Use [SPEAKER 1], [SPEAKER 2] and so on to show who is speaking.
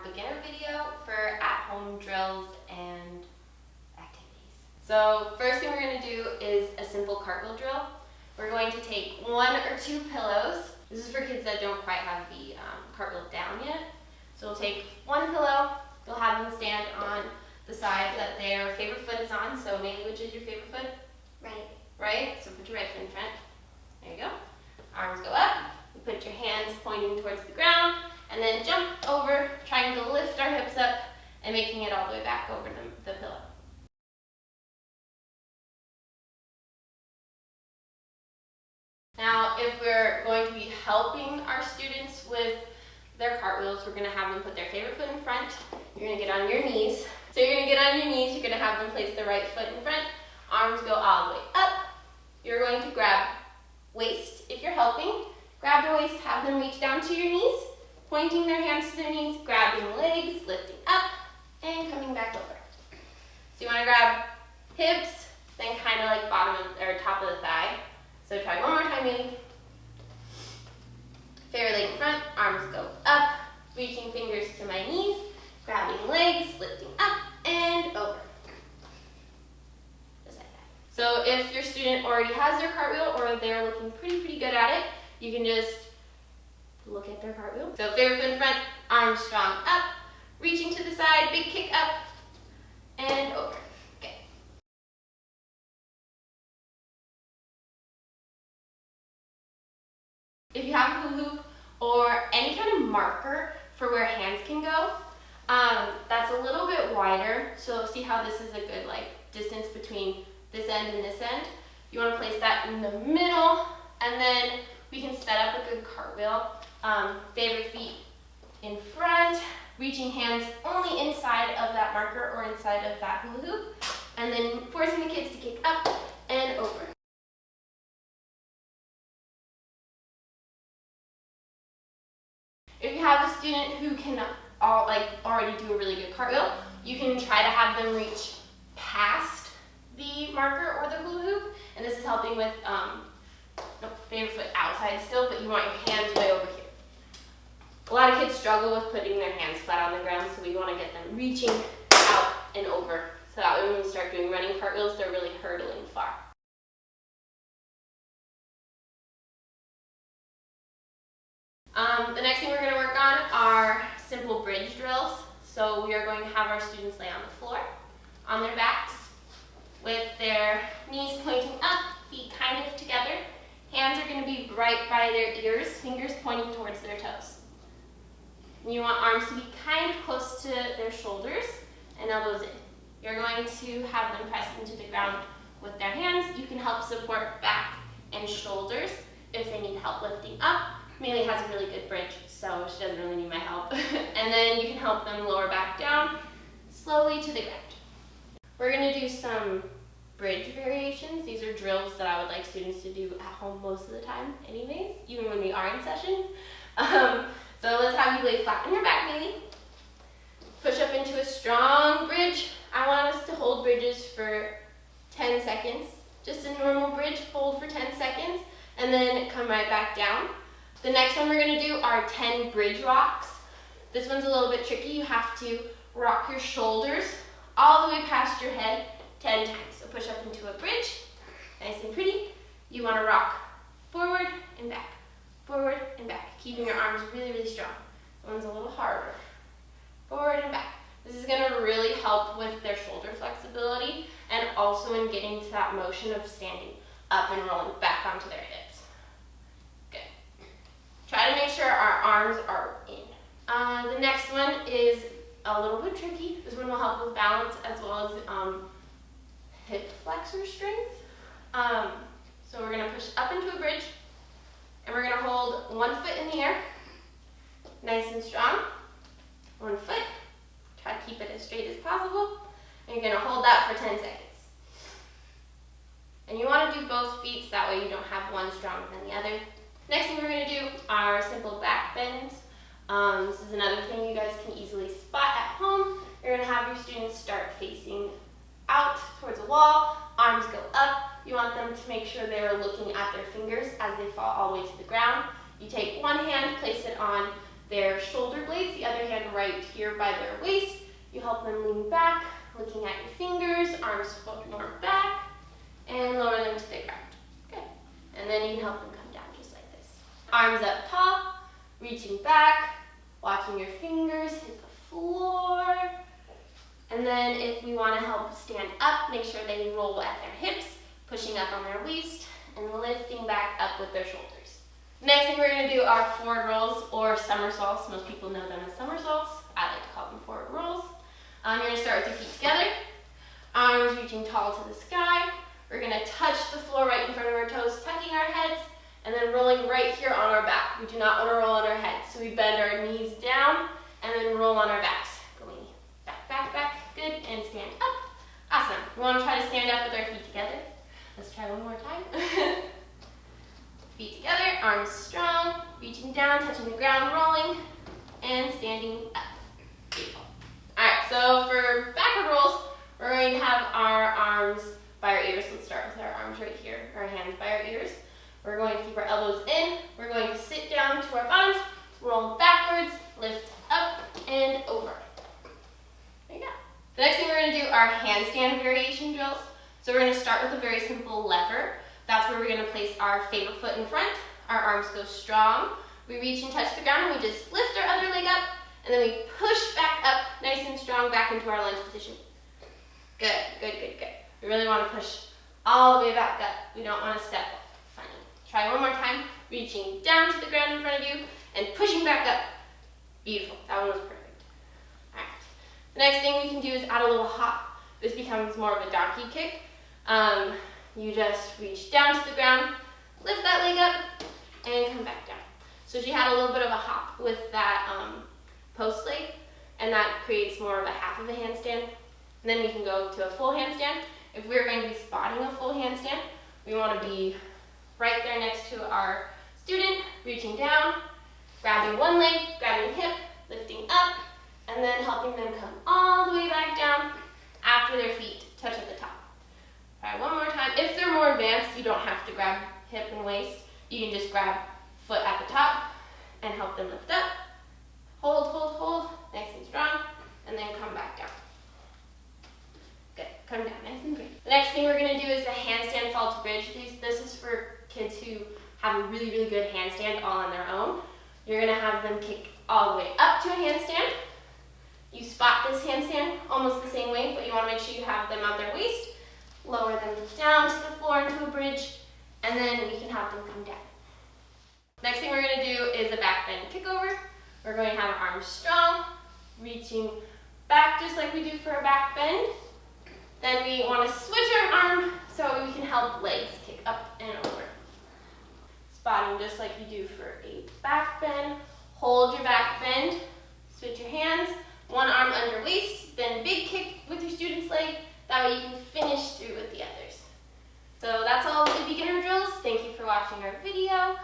[SPEAKER 1] beginner video for at-home drills and activities. So first thing we're going to do is a simple cartwheel drill. We're going to take 1 or 2 pillows. This is for kids that don't quite have the cartwheel down yet. So we'll take 1 pillow. You'll have them stand on the side that their favorite foot is on. So Maley, which is your favorite foot?
[SPEAKER 2] Right.
[SPEAKER 1] Right? So put your right foot in front. There you go. Arms go up. You put your hands pointing towards the ground. And then jump over, trying to lift our hips up and making it all the way back over the pillow. Now, if we're going to be helping our students with their cartwheels, we're going to have them put their favorite foot in front. You're going to get on your knees. So you're going to get on your knees. You're going to have them place the right foot in front. Arms go all the way up. You're going to grab waist if you're helping. Grab the waist, have them reach down to your knees, pointing their hands to their knees, grabbing legs, lifting up, and coming back over. So you want to grab hips, then kind of like bottom of, or top of the thigh. So try one more time, Maley. Favorite leg in front, arms go up, reaching fingers to my knees, grabbing legs, lifting up, and over. Just like that. So if your student already has their cartwheel or they're looking pretty good at it, you can just look at their cartwheel. So favorite foot in front, arms strong up, reaching to the side, big kick up, and over. Okay. If you have a hula hoop or any kind of marker for where hands can go, that's a little bit wider. So see how this is a good distance between this end and this end. You want to place that in the middle, and then we can set up a good cartwheel. Favorite feet in front, reaching hands only inside of that marker or inside of that hula hoop, and then forcing the kids to kick up and over. If you have a student who can already do a really good cartwheel, you can try to have them reach past the marker or the hula hoop, and this is helping with favorite foot outside still, but you want your hands way over here. A lot of kids struggle with putting their hands flat on the ground, so we want to get them reaching out and over, so that way when we start doing running cartwheels, they're really hurdling far. The next thing we're going to work on are simple bridge drills. So we are going to have our students lay on the floor, on their backs, with their knees pointing up, feet kind of together. Hands are going to be right by their ears, fingers pointing towards their toes. And you want arms to be kind of close to their shoulders and elbows in. You're going to have them press into the ground with their hands. You can help support back and shoulders if they need help lifting up. Maley has a really good bridge, so she doesn't really need my help. And then you can help them lower back down slowly to the ground. We're going to do some bridge variations. These are drills that I would like students to do at home most of the time anyways, even when we are in session. So let's have you lay flat on your back, Maley. Push up into a strong bridge. I want us to hold bridges for 10 seconds. Just a normal bridge, hold for 10 seconds, and then come right back down. The next one we're going to do are 10 bridge rocks. This one's a little bit tricky. You have to rock your shoulders all the way past your head 10 times. So push up into a bridge, nice and pretty. You want to rock forward and back, keeping your arms really strong. This one's a little harder. Forward and back. This is going to really help with their shoulder flexibility and also in getting to that motion of standing up and rolling back onto their hips. Good. Try to make sure our arms are in. The next one is a little bit tricky. This one will help with balance as well as hip flexor strength. So we're going to push up into a bridge, and we're going to hold 1 foot in the air, nice and strong. 1 foot. Try to keep it as straight as possible. And you're going to hold that for 10 seconds. And you want to do both feet so that way you don't have one stronger than the other. Next thing we're going to do are simple back bends. This is another thing you guys can easily spot at home. You're going to have your students start facing out towards a wall, arms go up. You want them to make sure they're looking at their fingers as they fall all the way to the ground. You take one hand, place it on their shoulder blades, the other hand right here by their waist. You help them lean back, looking at your fingers, arms more back, and lower them to the ground. Good. And then you can help them come down just like this. Arms up tall, reaching back, watching your fingers hit the floor. And then if we want to help stand up, make sure they roll at their hips, pushing up on their waist, and lifting back up with their shoulders. Next thing we're going to do are forward rolls or somersaults. Most people know them as somersaults. I like to call them forward rolls. You're going to start with your feet together, arms reaching tall to the sky. We're going to touch the floor right in front of our toes, tucking our heads, and then rolling right here on our back. We do not want to roll on our heads, so we bend our knees down and then roll on our backs. Going back, back, back. Good, and stand up. Awesome. We want to try to stand up with our feet together. Let's try one more time. Feet together, arms strong, reaching down, touching the ground, rolling, and standing up. Beautiful. Alright, so for backward rolls, we're going to have our arms by our ears. Let's start with our arms right here, our hands by our ears. We're going to keep our elbows in. We're going to sit down to our bottoms, roll backwards, lift up, and over. There you go. The next thing we're going to do are handstand variation drills. So we're going to start with a very simple lever. That's where we're going to place our favorite foot in front. Our arms go strong. We reach and touch the ground, and we just lift our other leg up, and then we push back up nice and strong back into our lunge position. Good, good, good, good. We really want to push all the way back up. We don't want to step funny. Try one more time, reaching down to the ground in front of you and pushing back up. Beautiful. That one was perfect. All right. The next thing we can do is add a little hop. This becomes more of a donkey kick. You just reach down to the ground, lift that leg up, and come back down. So she had a little bit of a hop with that post leg, and that creates more of a half of a handstand. And then we can go to a full handstand. If we're going to be spotting a full handstand, we want to be right there next to our student, reaching down, grabbing one leg, grabbing hip, lifting up, and then helping them come all the way back down after their feet touch at the top. All right, one more time. If they're more advanced, you don't have to grab hip and waist. You can just grab foot at the top and help them lift up. Hold, hold, hold, nice and strong, and then come back down. Good, come down nice and great. The next thing we're gonna do is a handstand fall to bridge. This is for kids who have a really, really good handstand all on their own. You're gonna have them kick all the way up to a handstand. You spot this handstand almost the same way, but you wanna make sure you have them at their waist. Lower them down to the floor into a bridge, and then we can have them come down. Next thing we're going to do is a back bend kickover. We're going to have our arms strong, reaching back just like we do for a back bend. Then we want to switch our arm so we can help legs kick up and over. Spotting just like you do for a back bend. Hold your back bend, switch your hands, one arm under waist, then big kick with your student's leg. That way you can finish through with the others. So that's all the beginner drills. Thank you for watching our video.